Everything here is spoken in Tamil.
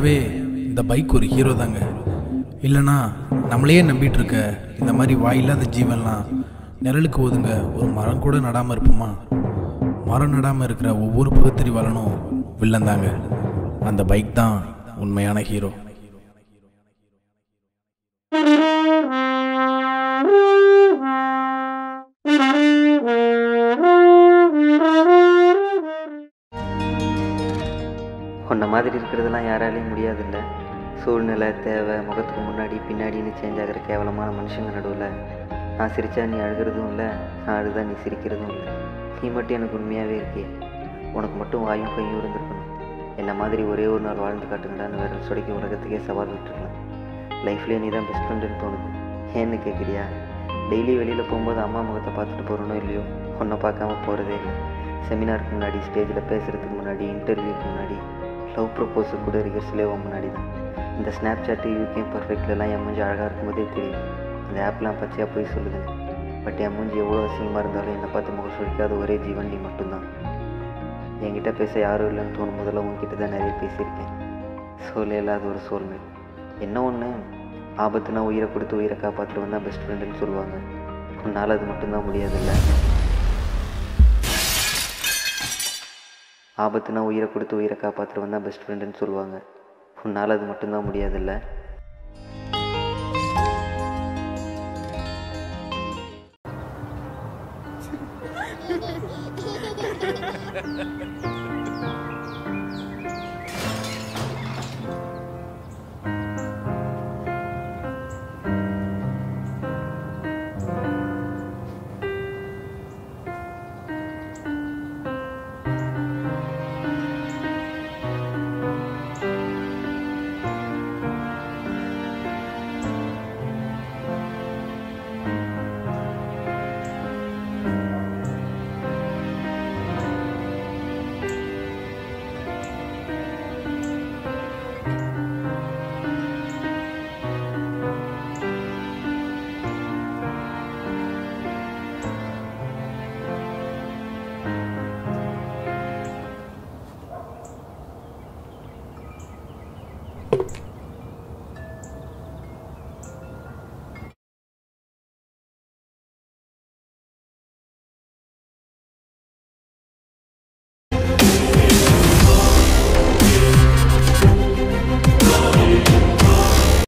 உண்மையாகவே இந்த பைக் ஒரு ஹீரோ தாங்க. இல்லைனா நம்மளையே நம்பிட்டு இருக்க இந்த மாதிரி வாயில்லாத ஜீவன்லாம் நிழலுக்கு ஒதுங்க ஒரு மரம் கூட நடாமல் இருப்போமா? மரம் நடாமல் இருக்கிற ஒவ்வொரு பகுத்தறிவாளனும் வில்லன் தாங்க. அந்த பைக் தான் உண்மையான ஹீரோ. உன்ன மாதிரி இருக்கிறதெல்லாம் யாராலையும் முடியாதில்ல. சூழ்நிலை, தேவை, முகத்துக்கு முன்னாடி பின்னாடின்னு சேஞ்ச் ஆகிற கேவலமான மனுஷங்க நடுவில் நான் சிரித்தா நீ அழுகிறதும் இல்லை, நான் அழுதா நீ சிரிக்கிறதும் இல்லை. நீ மட்டும் எனக்கு உண்மையாகவே இருக்கே. உனக்கு மட்டும் வாயும் கையும் இருந்திருக்கணும். என்னை மாதிரி ஒரே ஒரு நாள் வாழ்ந்து காட்டுங்கடான்னு விரல் சொடைக்க உலகத்துக்கே சவால் விட்டுருக்கலாம். லைஃப்லேயே நீ தான் பெஸ்ட் ஃப்ரெண்டுன்னு தோணுது. ஏன்னு கேட்குறியா? டெய்லி வெளியில் போகும்போது அம்மா முகத்தை பார்த்துட்டு போகிறனோ இல்லையோ, உன்னை பார்க்காம போகிறதே இல்லை. செமினாருக்கு முன்னாடி, ஸ்டேஜில் பேசுகிறதுக்கு முன்னாடி, இன்டர்வியூக்கு முன்னாடி, லவ் ப்ரப்போஸல் கூட ரிஹர்சலே முன்னாடி தான். இந்த ஸ்னாப் சாட்டு, யூகே பர்ஃபெக்ட்லாம் என் மூஞ்சி அழகாக இருக்கும்போதே தெரியும். அந்த ஆப்லாம் பச்சையாக போய் சொல்லுதுங்க. பட் என் மூஞ்சி எவ்வளோ அசிங்கமாக இருந்தாலும் என்னை பார்த்து முகம் சுழிக்காத ஒரே ஜீவன் நீ மட்டும்தான். என்கிட்ட பேச யாரும் இல்லைன்னு தோணும் முதல்ல உங்ககிட்ட தான் நிறைய பேசியிருக்கேன். சோல் இல்லாத ஒரு சோல்மேட். என்ன ஒன்று, ஆபத்துனா உயிரை கொடுத்து உயிரை காப்பாற்றுவன் தான் பெஸ்ட் ஃப்ரெண்டுன்னு சொல்லுவாங்க. உன்னால் அது மட்டும்தான் முடியாதில்லை. ஆபத்துனா உயிரை கொடுத்து உயிரை காப்பாற்றுவன் தான் பெஸ்ட் ஃப்ரெண்டுன்னு சொல்லுவாங்க. உன்னால் அது மட்டும்தான் முடியாதில்லை.